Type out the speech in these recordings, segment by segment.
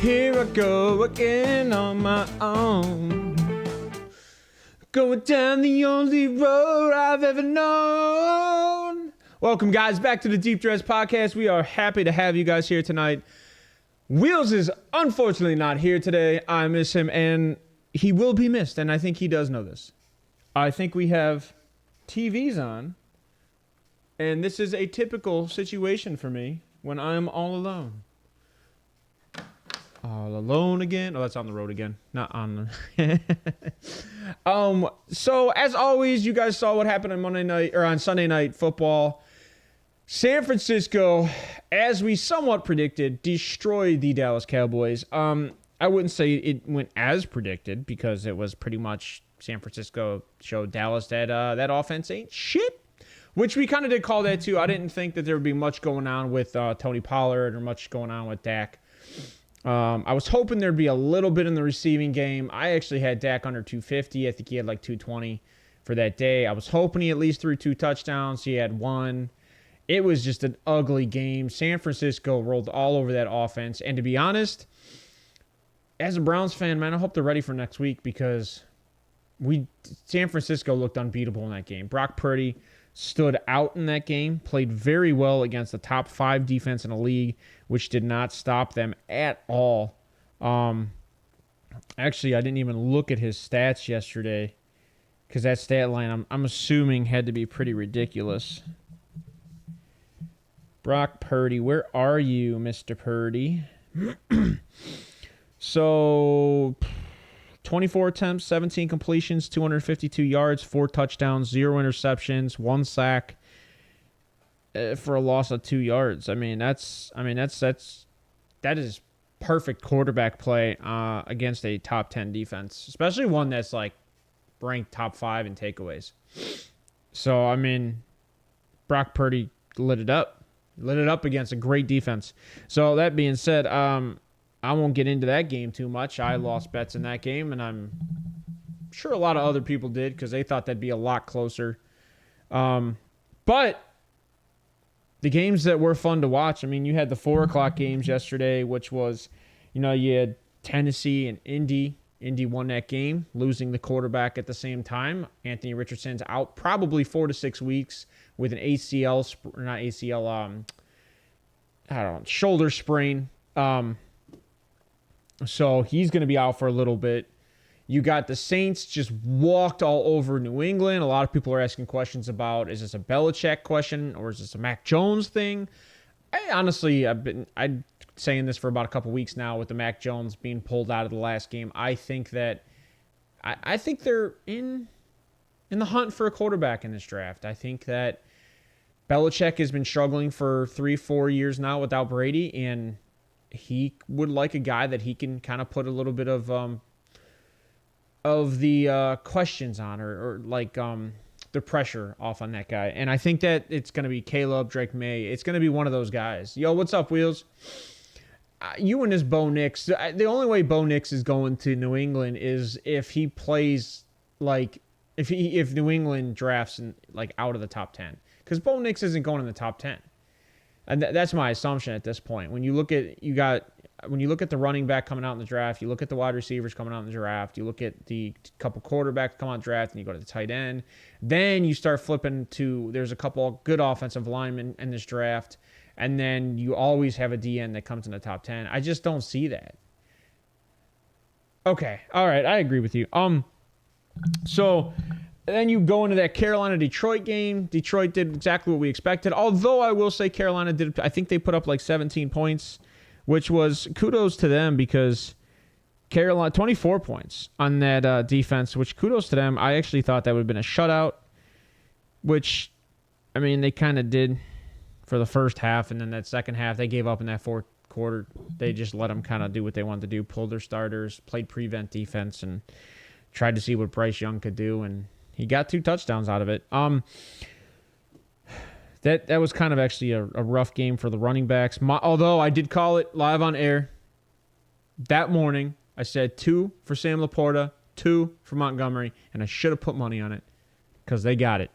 Here I go again on my own. Going down the only road I've ever known. Welcome, guys, back to the Deep Dress Podcast. We are happy to have you guys here tonight. Wheels is unfortunately not here today. I miss him, and he will be missed, and I think he does know this. I think we have TVs on, and this is a typical situation for me when I'm all alone. All alone again. Oh, that's on the road again. Not on the... So, as always, you guys saw what happened on Monday night, or on Sunday Night Football. San Francisco, as we somewhat predicted, destroyed the Dallas Cowboys. I wouldn't say it went as predicted, because it was pretty much San Francisco showed Dallas that that offense ain't shit, which we kind of did call that too. I didn't think that there would be much going on with Tony Pollard or much going on with Dak. I was hoping there'd be a little bit in the receiving game. I actually had Dak under 250. I think he had like 220 for that day. I was hoping he at least threw 2 touchdowns. He had 1. It was just an ugly game. San Francisco rolled all over that offense. And to be honest, as a Browns fan, man, I hope they're ready for next week, because San Francisco looked unbeatable in that game. Brock Purdy stood out in that game, played very well against the top 5 defense in the league, which did not stop them at all. Actually, I didn't even look at his stats yesterday, because that stat line, I'm assuming, had to be pretty ridiculous. Brock Purdy, where are you, Mr. Purdy? So, 24 attempts, 17 completions, 252 yards, 4 touchdowns, 0 interceptions, 1 sack for a loss of 2 yards. That is perfect quarterback play against a top 10 defense, especially one that's like ranked top 5 in takeaways. So, Brock Purdy lit it up against a great defense. So, that being said, I won't get into that game too much. I lost bets in that game, and I'm sure a lot of other people did, because they thought that'd be a lot closer. But the games that were fun to watch, you had the 4 o'clock games yesterday, which was, you had Tennessee and Indy. Indy won that game, losing the quarterback at the same time. Anthony Richardson's out probably 4 to 6 weeks with an shoulder sprain. So he's going to be out for a little bit. You got the Saints just walked all over New England. A lot of people are asking questions about, is this a Belichick question or is this a Mac Jones thing? I've been saying this for about a couple weeks now with the Mac Jones being pulled out of the last game. I think they're in the hunt for a quarterback in this draft. I think that Belichick has been struggling for 3-4 years now without Brady, and he would like a guy that he can kind of put a little bit of the questions on, or the pressure off on that guy. And I think that it's going to be Caleb, Drake May. It's going to be one of those guys. Yo, what's up, Wheels? You and this Bo Nix. The only way Bo Nix is going to New England is if he plays if New England drafts out of the top 10. Because Bo Nix isn't going in the top 10. And that's my assumption at this point. When you look at the running back coming out in the draft, you look at the wide receivers coming out in the draft, you look at the couple quarterbacks come out in the draft, and you go to the tight end. Then you start flipping to, there's a couple good offensive linemen in this draft, and then you always have a DN that comes in the top 10. I just don't see that. Okay, all right, I agree with you. So then you go into that Carolina-Detroit game. Detroit did exactly what we expected. Although I will say Carolina did, I think they put up 17 points, which was kudos to them, because Carolina, 24 points on that defense, which kudos to them. I actually thought that would have been a shutout, which, they kind of did for the first half, and then that second half, they gave up in that fourth quarter. They just let them kind of do what they wanted to do, pulled their starters, played prevent defense, and tried to see what Bryce Young could do, and he got 2 touchdowns out of it. That was kind of actually a rough game for the running backs. Although I did call it live on air that morning. I said 2 for Sam Laporta, 2 for Montgomery, and I should have put money on it because they got it.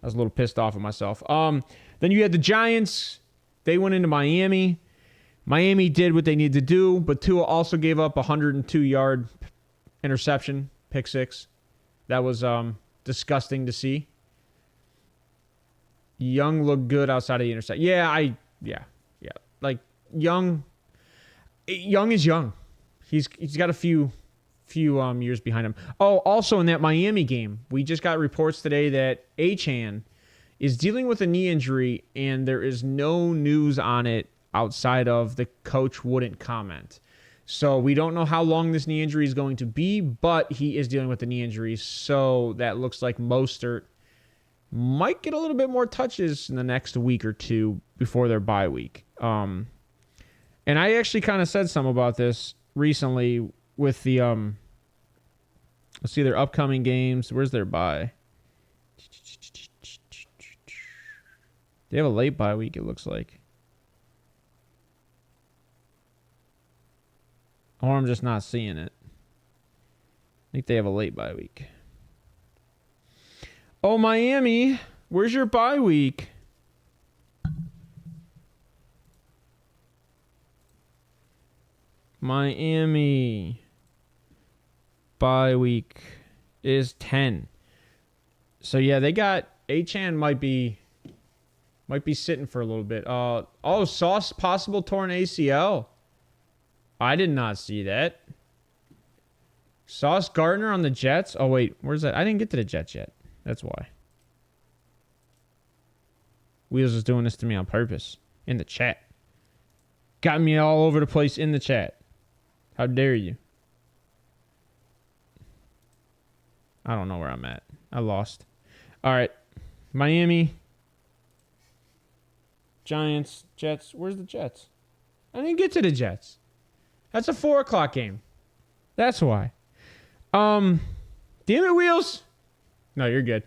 I was a little pissed off at myself. Then you had the Giants. They went into Miami. Miami did what they needed to do, but Tua also gave up a 102-yard interception, pick six. That was disgusting to see. Young looked good outside of the interception. Yeah. Like Young is young. He's got a few years behind him. Oh, also in that Miami game, we just got reports today that Achane is dealing with a knee injury, and there is no news on it outside of the coach wouldn't comment. So we don't know how long this knee injury is going to be, but he is dealing with the knee injury. So that looks like Mostert might get a little bit more touches in the next week or two before their bye week. And I actually kind of said something about this recently with the let's see their upcoming games. Where's their bye? They have a late bye week, it looks like. Or I'm just not seeing it. I think they have a late bye week. Oh, Miami, where's your bye week? Miami bye week is 10. So yeah, they got Achane might be sitting for a little bit. Sauce possible torn ACL. I did not see that. Sauce Gardner on the Jets. Oh wait, where's that? I didn't get to the Jets yet. That's why. Wheels is doing this to me on purpose in the chat. Got me all over the place in the chat. How dare you? I don't know where I'm at. I lost. All right. Miami. Giants. Jets. Where's the Jets? I didn't get to the Jets. That's a 4 o'clock game. That's why. Damn it, Wheels. No, you're good.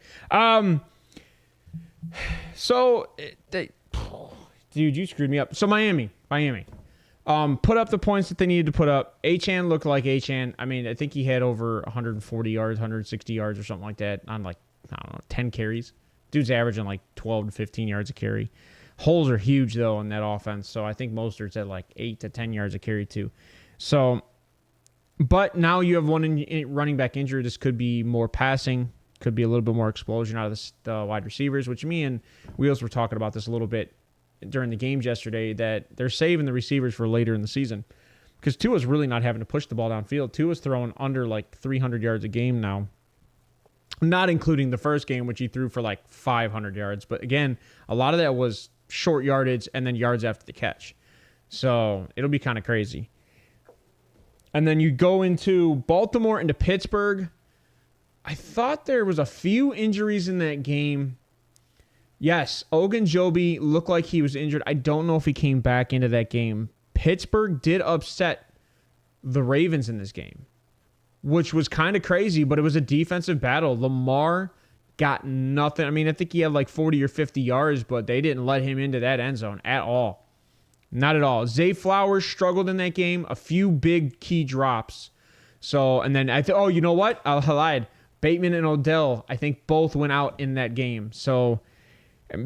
Dude, you screwed me up. So Miami. Put up the points that they needed to put up. Achane looked like Achane. I mean, I think he had over 140 yards, 160 yards or something like that on 10 carries. Dude's averaging 12 to 15 yards a carry. Holes are huge, though, in that offense. So I think Mostert's at 8 to 10 yards a carry, too. So, but now you have one running back injury. This could be more passing. Could be a little bit more explosion out of the wide receivers, which me and Wheels were talking about this a little bit during the games yesterday, that they're saving the receivers for later in the season. Because Tua's really not having to push the ball downfield. Tua's throwing under 300 yards a game now. Not including the first game, which he threw for 500 yards. But again, a lot of that was short yardage and then yards after the catch. So it'll be kind of crazy. And then you go into Baltimore, into Pittsburgh. I thought there was a few injuries in that game. Yes, Ogunjobi looked like he was injured. I don't know if he came back into that game. Pittsburgh did upset the Ravens in this game, which was kind of crazy, but it was a defensive battle. Lamar got nothing. I mean, I think he had 40 or 50 yards, but they didn't let him into that end zone at all. Not at all. Zay Flowers struggled in that game. A few big key drops. So, and then you know what? I lied. Bateman and Odell, I think both went out in that game. So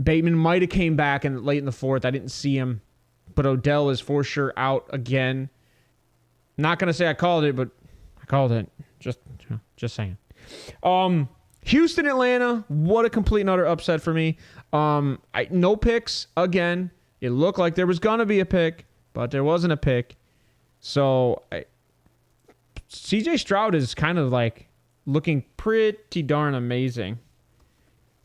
Bateman might have came back late in the fourth. I didn't see him. But Odell is for sure out again. Not going to say I called it, but I called it. Just saying. Houston, Atlanta, what a complete and utter upset for me. No picks again. It looked like there was going to be a pick, but there wasn't a pick. So CJ Stroud is kind of looking pretty darn amazing,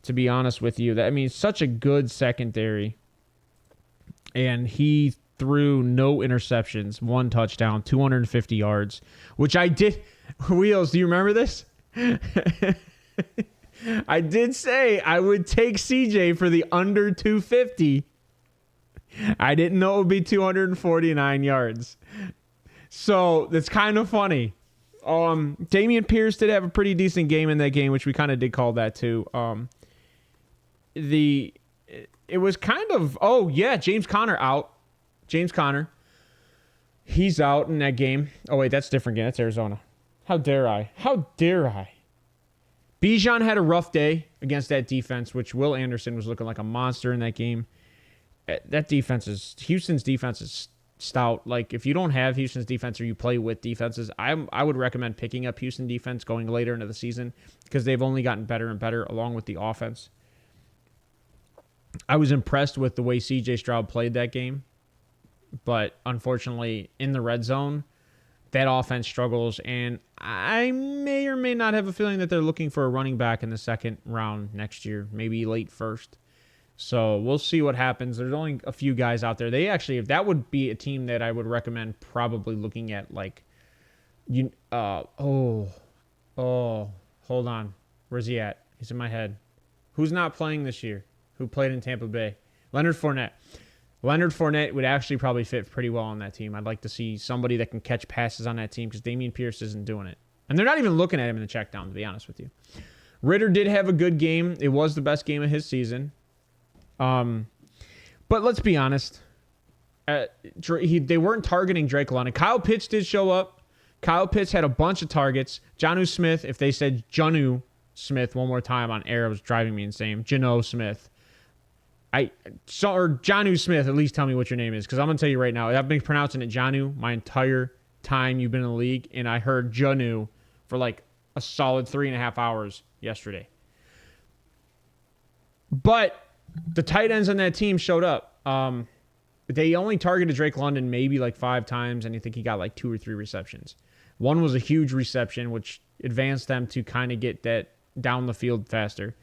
to be honest with you. Such a good secondary. And he threw no interceptions, 1 touchdown, 250 yards, which I did. Wheels, do you remember this? I did say I would take CJ for the under 250. I didn't know it would be 249 yards. So that's kind of funny. Dameon Pierce did have a pretty decent game in that game, which we kind of did call that too. It was kind of, James Conner out. James Conner. He's out in that game. Oh, wait, that's a different game. That's Arizona. How dare I? Bijan had a rough day against that defense, which Will Anderson was looking like a monster in that game. Houston's defense is stout. Like, if you don't have Houston's defense or you play with defenses, I would recommend picking up Houston defense going later into the season because they've only gotten better and better along with the offense. I was impressed with the way C.J. Stroud played that game, but unfortunately in the red zone, that offense struggles, and I may or may not have a feeling that they're looking for a running back in the second round next year, maybe late first. So we'll see what happens. There's only a few guys out there. They actually, if that would be a team that I would recommend probably looking at, like, hold on. Where's he at? He's in my head. Who's not playing this year? Who played in Tampa Bay? Leonard Fournette. Leonard Fournette would actually probably fit pretty well on that team. I'd like to see somebody that can catch passes on that team because Dameon Pierce isn't doing it. And they're not even looking at him in the check down, to be honest with you. Ritter did have a good game. It was the best game of his season. But let's be honest. They weren't targeting Drake London. Kyle Pitts did show up. Kyle Pitts had a bunch of targets. Jonnu Smith, if they said Jonnu Smith one more time on air, it was driving me insane. Jonnu Smith. Or Jonnu Smith, at least tell me what your name is, because I'm going to tell you right now, I've been pronouncing it Jonnu my entire time you've been in the league, and I heard Jonnu for like a solid 3.5 hours yesterday. But the tight ends on that team showed up. They only targeted Drake London maybe like 5 times, and I think he got like 2 or 3 receptions. One was a huge reception, which advanced them to kind of get that down the field faster.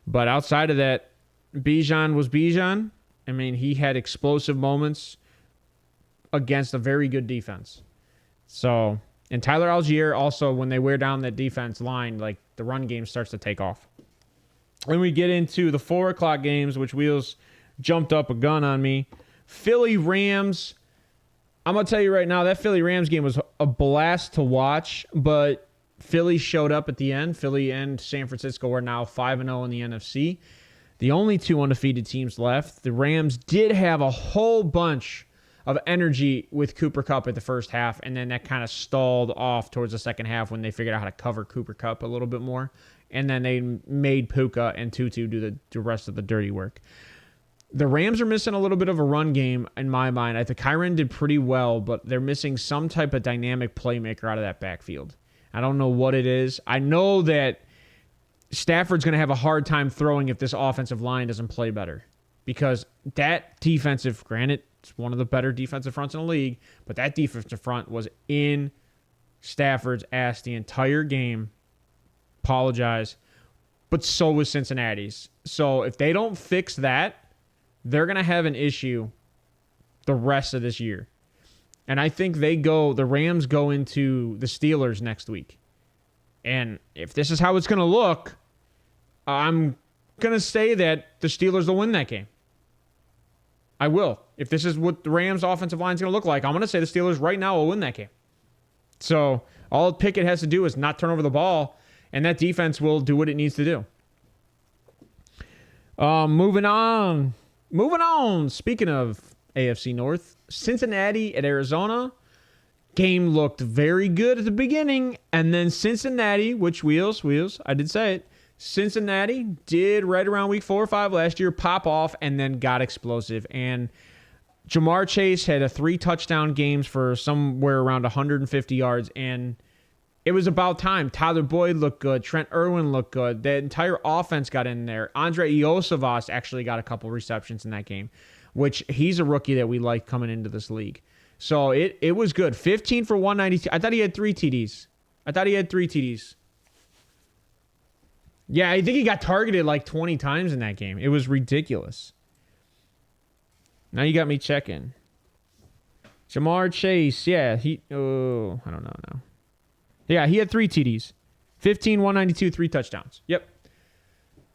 But outside of that, Bijan was Bijan. I mean, he had explosive moments against a very good defense. So, and Tyler Algier also, when they wear down that defense line, like the run game starts to take off. When we get into the 4 o'clock games, which Wheels jumped up a gun on me, Philly Rams. I'm going to tell you right now, that Philly Rams game was a blast to watch, but Philly showed up at the end. Philly and San Francisco are now 5-0 in the NFC. The only 2 undefeated teams left. The Rams did have a whole bunch of energy with Cooper Kupp at the first half, and then that kind of stalled off towards the second half when they figured out how to cover Cooper Kupp a little bit more. And then they made Puka and Tutu do the rest of the dirty work. The Rams are missing a little bit of a run game in my mind. I think Kyren did pretty well, but they're missing some type of dynamic playmaker out of that backfield. I don't know what it is. I know that Stafford's going to have a hard time throwing if this offensive line doesn't play better. Because that defensive, granted, it's one of the better defensive fronts in the league, but that defensive front was in Stafford's ass the entire game. Apologize. But so was Cincinnati's. So if they don't fix that, they're going to have an issue the rest of this year. And I think the Rams go into the Steelers next week. And if this is how it's going to look, I'm going to say that the Steelers will win that game. I will. If this is what the Rams' offensive line is going to look like, I'm going to say the Steelers right now will win that game. So all Pickett has to do is not turn over the ball, and that defense will do what it needs to do. Moving on. Speaking of AFC North, Cincinnati at Arizona. Game looked very good at the beginning, and then Cincinnati, which Wheels, I did say it, Cincinnati did right around week 4 or 5 last year pop off and then got explosive. And Jamar Chase had a 3 touchdown games for somewhere around 150 yards, and it was about time. Tyler Boyd looked good. Trent Irwin looked good. The entire offense got in there. Andre Iosivas actually got a couple receptions in that game, which he's a rookie that we like coming into this league. So it was good. 15 for 192. I thought he had 3 TDs. Yeah, I think he got targeted like 20 times in that game. It was ridiculous. Now you got me checking. Jamar Chase, yeah, I don't know now. Yeah, he had 3 TDs. 15, 192, 3 touchdowns. Yep.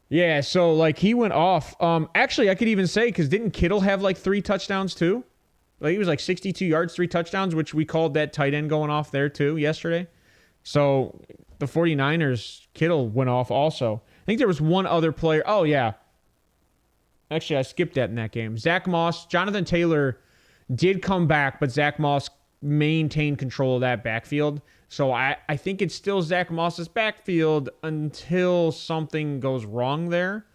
Yeah, so like he went off. Actually, I could even say, because didn't Kittle have like 3 touchdowns too? Like he was like 62 yards, 3 touchdowns, which we called that tight end going off there too yesterday. So the 49ers, Kittle went off also. I think there was one other player. Oh, yeah. Actually, I skipped that in that game. Zach Moss, Jonathan Taylor did come back, but Zach Moss maintained control of that backfield. So I think it's still Zach Moss's backfield until something goes wrong there.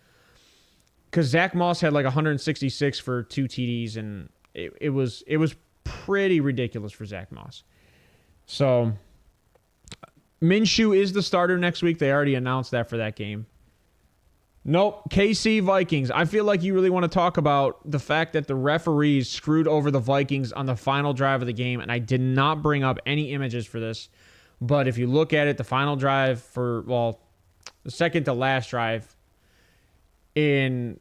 Because Zach Moss had like 166 for 2 TDs, and it was pretty ridiculous for Zach Moss. So Minshew is the starter next week. They already announced that for that game. Nope. KC Vikings. I feel like you really want to talk about the fact that the referees screwed over the Vikings on the final drive of the game, and I did not bring up any images for this. But if you look at it, the final drive for, the second to last drive in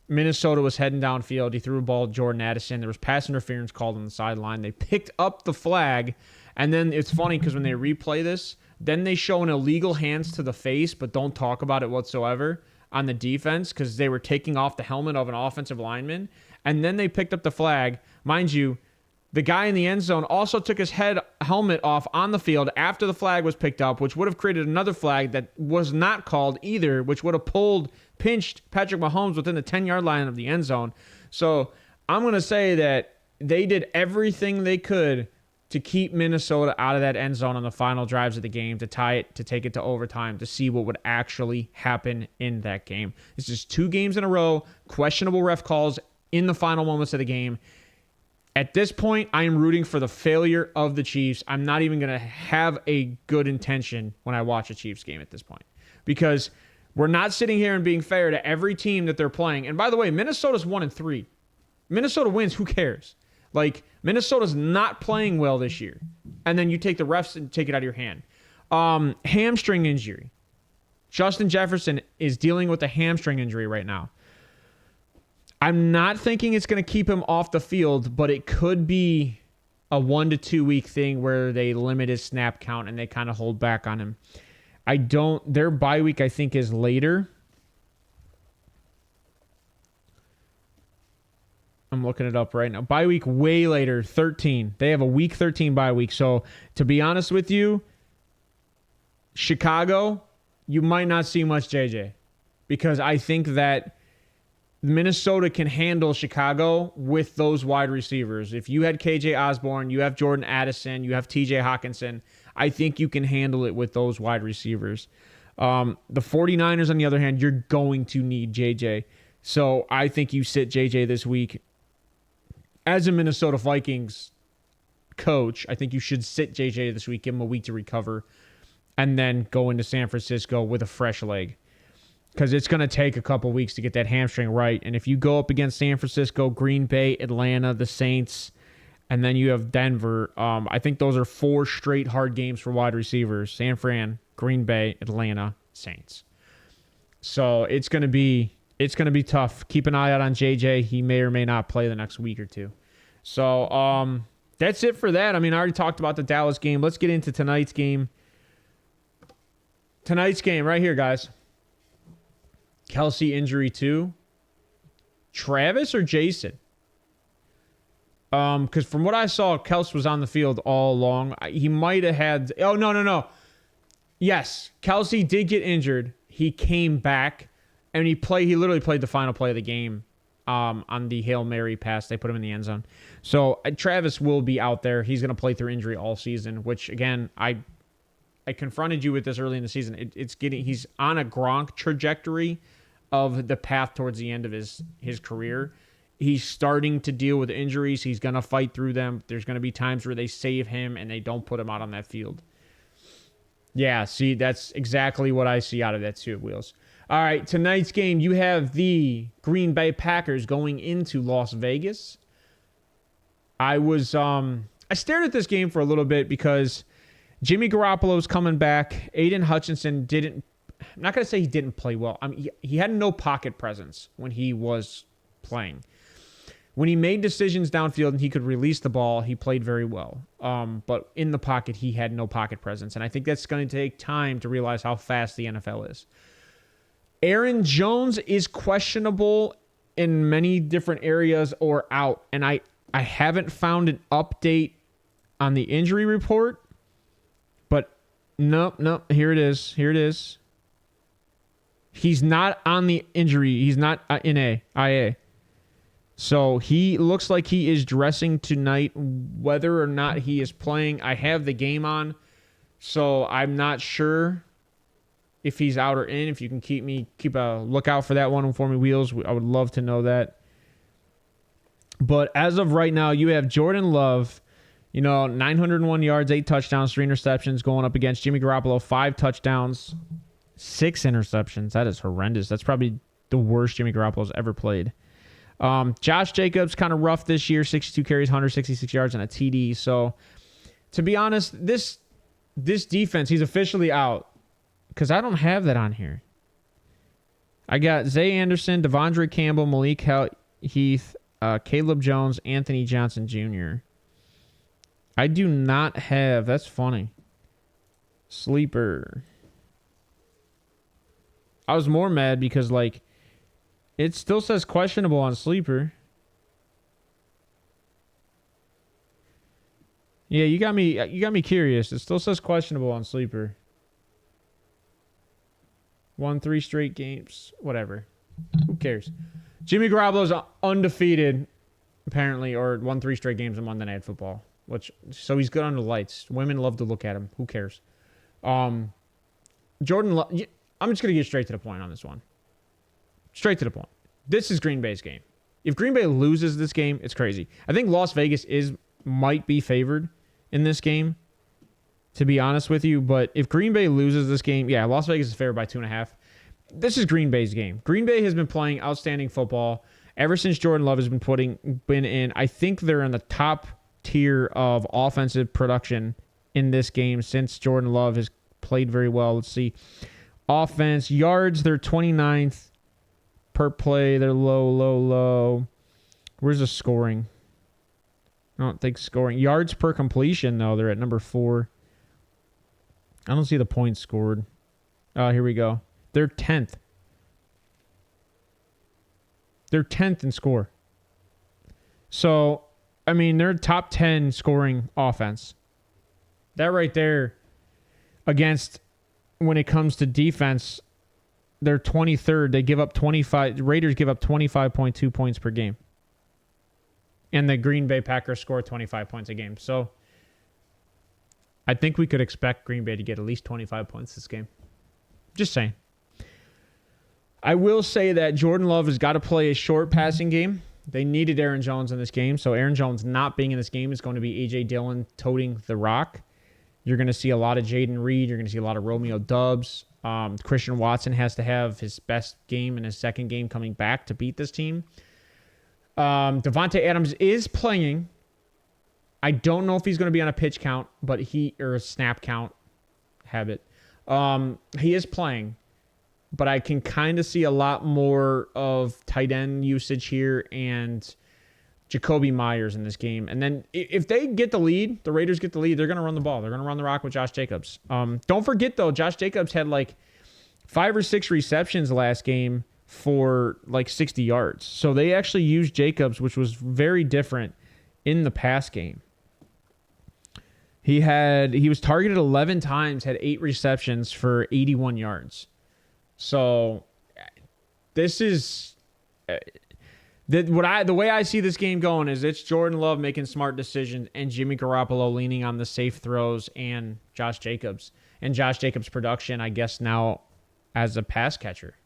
Minnesota was heading downfield. He threw a ball to Jordan Addison. There was pass interference called on the sideline. They picked up the flag, and then it's funny because when they replay this, then they show an illegal hands to the face, but don't talk about it whatsoever on the defense because they were taking off the helmet of an offensive lineman. And then they picked up the flag. Mind you, the guy in the end zone also took his helmet off on the field after the flag was picked up, which would have created another flag that was not called either, which would have pinched Patrick Mahomes within the 10-yard line of the end zone. So I'm going to say that they did everything they could to keep Minnesota out of that end zone on the final drives of the game, to tie it, to take it to overtime, to see what would actually happen in that game. This is 2 games in a row, questionable ref calls in the final moments of the game. At this point, I am rooting for the failure of the Chiefs. I'm not even going to have a good intention when I watch a Chiefs game at this point, because we're not sitting here and being fair to every team that they're playing. And by the way, Minnesota's 1-3. Minnesota wins, who cares? Like, Minnesota's not playing well this year. And then you take the refs and take it out of your hand. Hamstring injury. Justin Jefferson is dealing with a hamstring injury right now. I'm not thinking it's going to keep him off the field, but it could be a 1 to 2 week thing where they limit his snap count and they kind of hold back on him. Their bye week, I think, is later. I'm looking it up right now. Bye week way later, 13. They have a week 13 bye week. So to be honest with you, Chicago, you might not see much JJ, because I think that Minnesota can handle Chicago with those wide receivers. If you had KJ Osborne, you have Jordan Addison, you have TJ Hawkinson, I think you can handle it with those wide receivers. The 49ers, on the other hand, you're going to need JJ. So I think you sit JJ this week. As a Minnesota Vikings coach, I think you should sit JJ this week, give him a week to recover, and then go into San Francisco with a fresh leg. Because it's going to take a couple weeks to get that hamstring right. And if you go up against San Francisco, Green Bay, Atlanta, the Saints, and then you have Denver, I think those are 4 straight hard games for wide receivers. San Fran, Green Bay, Atlanta, Saints. So it's going to be tough. Keep an eye out on JJ. He may or may not play the next week or two. So that's it for that. I mean, I already talked about the Dallas game. Let's get into tonight's game. Tonight's game right here, guys. Kelsey injury too. Travis or Jason? Because from what I saw, Kelsey was on the field all along. He might have had... Oh, no. Yes, Kelsey did get injured. He came back, and he literally played the final play of the game on the Hail Mary pass. They put him in the end zone. So Travis will be out there. He's going to play through injury all season, which, again, I confronted you with this early in the season. He's on a Gronk trajectory of the path towards the end of his career. He's starting to deal with injuries. He's going to fight through them. There's going to be times where they save him and they don't put him out on that field. Yeah, see, that's exactly what I see out of that too, Wheels. All right, tonight's game, you have the Green Bay Packers going into Las Vegas. I stared at this game for a little bit because Jimmy Garoppolo's coming back. Aiden Hutchinson I'm not going to say he didn't play well. I mean, he had no pocket presence when he was playing. When he made decisions downfield and he could release the ball, he played very well. But in the pocket, he had no pocket presence. And I think that's going to take time to realize how fast the NFL is. Aaron Jones is questionable in many different areas or out. And I haven't found an update on the injury report. But no, here it is. He's not on the injury. He's not in IA. So he looks like he is dressing tonight. Whether or not he is playing, I have the game on, so I'm not sure if he's out or in. If you can keep a lookout for that one for me, Wheels, I would love to know that. But as of right now, you have Jordan Love, 901 yards, 8 touchdowns, 3 interceptions going up against Jimmy Garoppolo, 5 touchdowns, 6 interceptions. That is horrendous. That's probably the worst Jimmy Garoppolo's ever played. Josh Jacobs kind of rough this year, 62 carries, 166 yards, and a TD. So, to be honest, this defense, he's officially out because I don't have that on here. I got Zay Anderson, Devondre Campbell, Malik Heath, Caleb Jones, Anthony Johnson Jr. I do not have, that's funny, sleeper. I was more mad because, it still says questionable on sleeper. Yeah, you got me curious. It still says questionable on sleeper. Won 3 straight games. Whatever. Who cares? Jimmy Garoppolo's undefeated, apparently, or won 3 straight games on Monday Night Football. So he's good under the lights. Women love to look at him. Who cares? Jordan, I'm just going to get straight to the point on this one. Straight to the point. This is Green Bay's game. If Green Bay loses this game, it's crazy. I think Las Vegas might be favored in this game, to be honest with you. But if Green Bay loses this game, yeah, Las Vegas is favored by 2.5. This is Green Bay's game. Green Bay has been playing outstanding football ever since Jordan Love has been in. I think they're in the top tier of offensive production in this game since Jordan Love has played very well. Let's see. Offense, yards, they're 29th per play. They're low. Where's the scoring? I don't think scoring. Yards per completion, though, they're at number 4. I don't see the points scored. Here we go. They're 10th. They're 10th in score. So, they're top 10 scoring offense. That right there, against, when it comes to defense, they're 23rd. They give up 25. The Raiders give up 25.2 points per game. And the Green Bay Packers score 25 points a game. So, I think we could expect Green Bay to get at least 25 points this game. Just saying. I will say that Jordan Love has got to play a short passing game. They needed Aaron Jones in this game. So Aaron Jones not being in this game is going to be A.J. Dillon toting the rock. You're going to see a lot of Jaden Reed. You're going to see a lot of Romeo Doubs. Christian Watson has to have his best game in his second game coming back to beat this team. Devontae Adams is playing. I don't know if he's going to be on a pitch count, but or a snap count habit. He is playing, but I can kind of see a lot more of tight end usage here and Jacoby Myers in this game. And then if they get the lead, the Raiders get the lead, they're going to run the ball. They're going to run the rock with Josh Jacobs. Don't forget, though, Josh Jacobs had 5 or 6 receptions last game for 60 yards. So they actually used Jacobs, which was very different in the pass game. He was targeted 11 times, had 8 receptions for 81 yards. So this is the way I see this game going is it's Jordan Love making smart decisions and Jimmy Garoppolo leaning on the safe throws and Josh Jacobs. And Josh Jacobs' production, I guess, now as a pass catcher.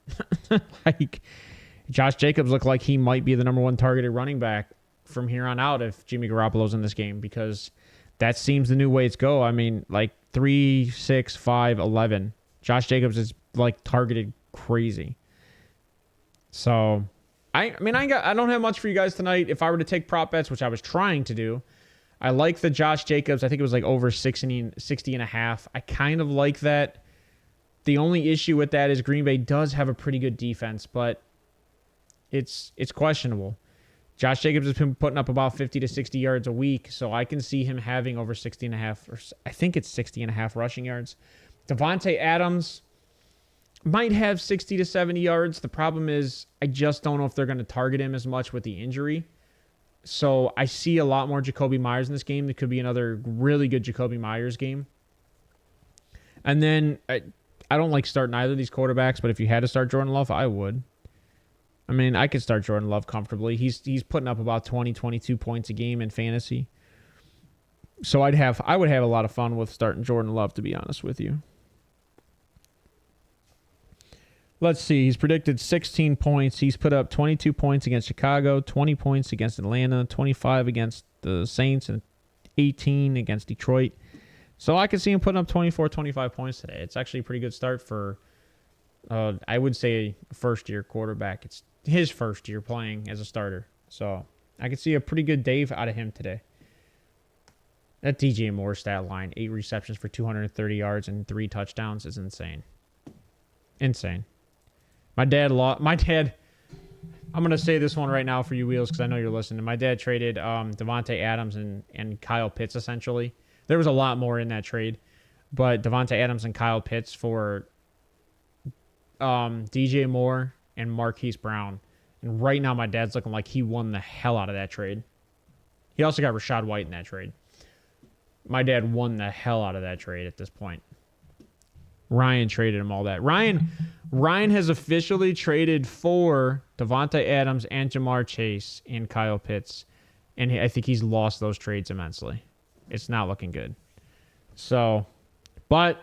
Josh Jacobs looked like he might be the number 1 targeted running back from here on out if Jimmy Garoppolo's in this game, because that seems the new way it's go. 3, 6, 5, 11. Josh Jacobs is targeted crazy. So I don't have much for you guys tonight. If I were to take prop bets, which I was trying to do, I like the Josh Jacobs. I think it was over 60.5. I kind of like that. The only issue with that is Green Bay does have a pretty good defense, but it's questionable. Josh Jacobs has been putting up about 50 to 60 yards a week, so I can see him having over 60.5, or I think it's 60.5 rushing yards. Devontae Adams might have 60 to 70 yards. The problem is I just don't know if they're going to target him as much with the injury. So I see a lot more Jacoby Myers in this game. There could be another really good Jacoby Myers game. And then I don't like starting either of these quarterbacks, but if you had to start Jordan Love, I would. I could start Jordan Love comfortably. He's putting up about 20, 22 points a game in fantasy. So I would have a lot of fun with starting Jordan Love, to be honest with you. Let's see. He's predicted 16 points. He's put up 22 points against Chicago, 20 points against Atlanta, 25 against the Saints, and 18 against Detroit. So I could see him putting up 24, 25 points today. It's actually a pretty good start for, I would say, a first-year quarterback. It's his first year playing as a starter. So I could see a pretty good day out of him today. That DJ Moore stat line, 8 receptions for 230 yards and 3 touchdowns is insane. Insane. My dad, I'm going to say this one right now for you, Wheels, because I know you're listening. My dad traded Devontae Adams and Kyle Pitts, essentially. There was a lot more in that trade. But Devontae Adams and Kyle Pitts for DJ Moore and Marquise Brown. And right now, my dad's looking like he won the hell out of that trade. He also got Rachaad White in that trade. My dad won the hell out of that trade at this point. Ryan traded him all that. Ryan has officially traded for Devontae Adams and Jamar Chase and Kyle Pitts. And I think he's lost those trades immensely. It's not looking good. So, but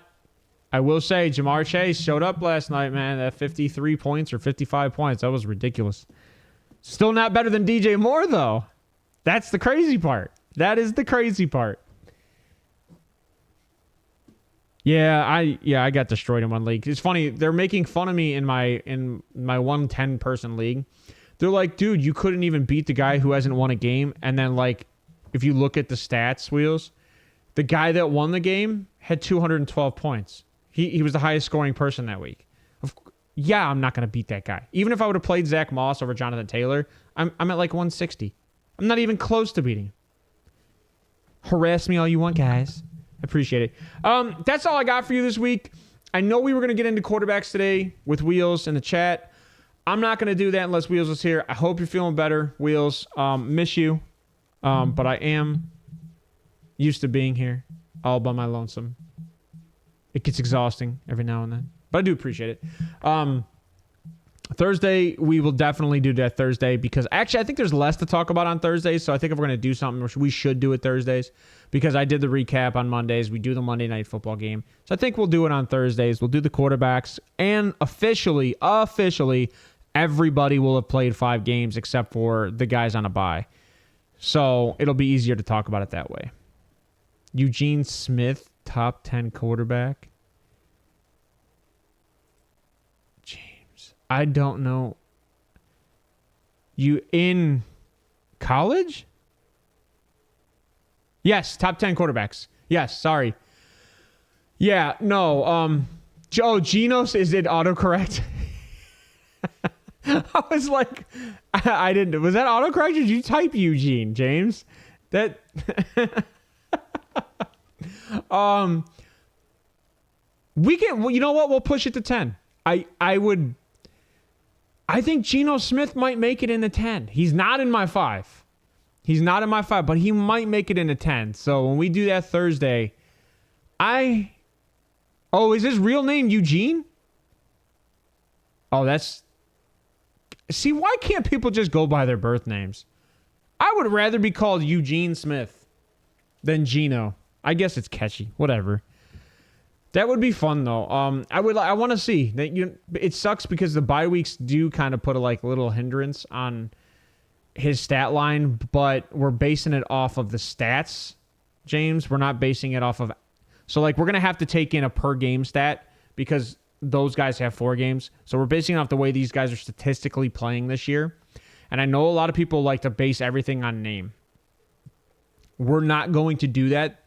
I will say Jamar Chase showed up last night, man, at 53 points or 55 points. That was ridiculous. Still not better than DJ Moore, though. That's the crazy part. That is the crazy part. Yeah, I got destroyed in one league. It's funny, they're making fun of me in my 110 person league. They're like, dude, you couldn't even beat the guy who hasn't won a game. And then, like, if you look at the stats, Wheels, the guy that won the game had 212 points. He was the highest scoring person that week. Yeah, I'm not going to beat that guy. Even if I would have played Zach Moss over Jonathan Taylor, I'm at like 160. I'm not even close to beating him. Harass me all you want, guys. Appreciate it. That's all I got for you this week. I know we were going to get into quarterbacks today with Wheels in the chat. I'm not going to do that unless Wheels is here. I hope you're feeling better, Wheels. Miss you. But I am used to being here all by my lonesome. It gets exhausting every now and then. But I do appreciate it. Thursday, we will definitely do that Thursday because actually I think there's less to talk about on Thursdays. So I think if we're going to do something, we should do it Thursdays because I did the recap on Mondays. We do the Monday Night Football game. So I think we'll do it on Thursdays. We'll do the quarterbacks. And officially, everybody will have played 5 games except for the guys on a bye. So it'll be easier to talk about it that way. Eugene Smith, top 10 quarterback. I don't know. You in college? Yes, top 10 quarterbacks. Yes, sorry. Yeah, no. Joe Genos, is it autocorrect? I was like, I didn't. Was that autocorrect or did you type Eugene, James? That. We can. Well, you know what? We'll push it to 10. I think Geno Smith might make it into 10. He's not in my 5. But he might make it into 10. So when we do that Thursday, is his real name Eugene? Oh, see, why can't people just go by their birth names? I would rather be called Eugene Smith than Geno. I guess it's catchy. Whatever. That would be fun though. I want to see that. It sucks because the bye weeks do kind of put a little hindrance on his stat line, but we're basing it off of the stats, James. We're not basing it off of. So we're gonna have to take in a per game stat because those guys have 4 games. So we're basing it off the way these guys are statistically playing this year. And I know a lot of people like to base everything on name. We're not going to do that.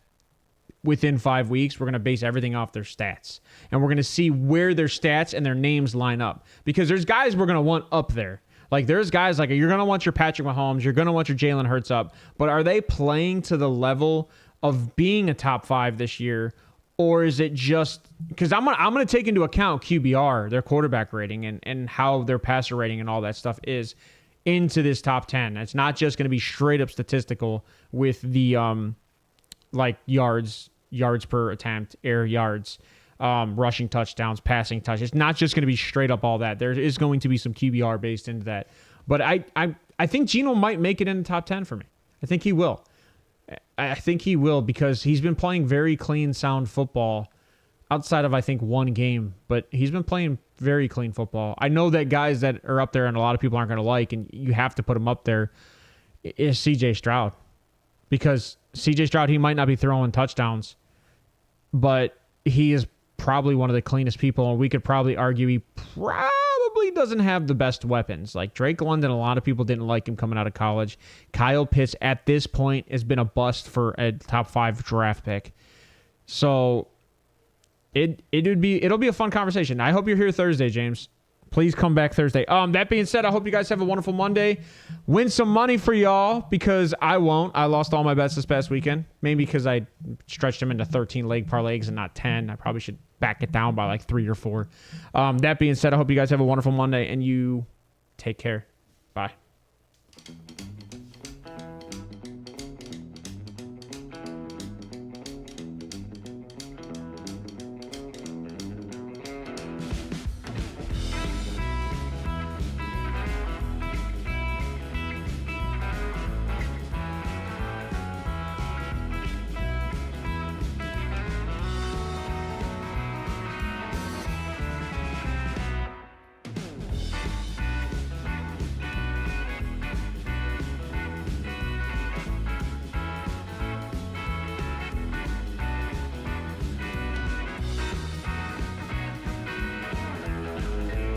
Within 5 weeks, we're going to base everything off their stats. And we're going to see where their stats and their names line up. Because there's guys we're going to want up there. There's guys you're going to want your Patrick Mahomes, you're going to want your Jalen Hurts up. But are they playing to the level of being a top 5 this year? Or is it just... Because I'm going to take into account QBR, their quarterback rating, and how their passer rating and all that stuff is into this top 10. It's not just going to be straight up statistical with the yards per attempt, air yards, rushing touchdowns, passing touch. It's not just going to be straight up all that. There is going to be some QBR based into that. But I think Geno might make it in the top 10 for me. I think he will. I think he will because he's been playing very clean, sound football outside of, I think, one game, but he's been playing very clean football. I know that guys that are up there and a lot of people aren't going to like, and you have to put him up there, is C.J. Stroud. Because C.J. Stroud, he might not be throwing touchdowns, but he is probably one of the cleanest people, and we could probably argue he probably doesn't have the best weapons. Like Drake London, a lot of people didn't like him coming out of college. Kyle Pitts, at this point, has been a bust for a top 5 draft pick. So it'll be a fun conversation. I hope you're here Thursday, James. Please come back Thursday. That being said, I hope you guys have a wonderful Monday. Win some money for y'all, because I won't. I lost all my bets this past weekend. Maybe because I stretched them into 13 leg parlays and not 10. I probably should back it down by like 3 or 4. That being said, I hope you guys have a wonderful Monday, and you take care. Bye.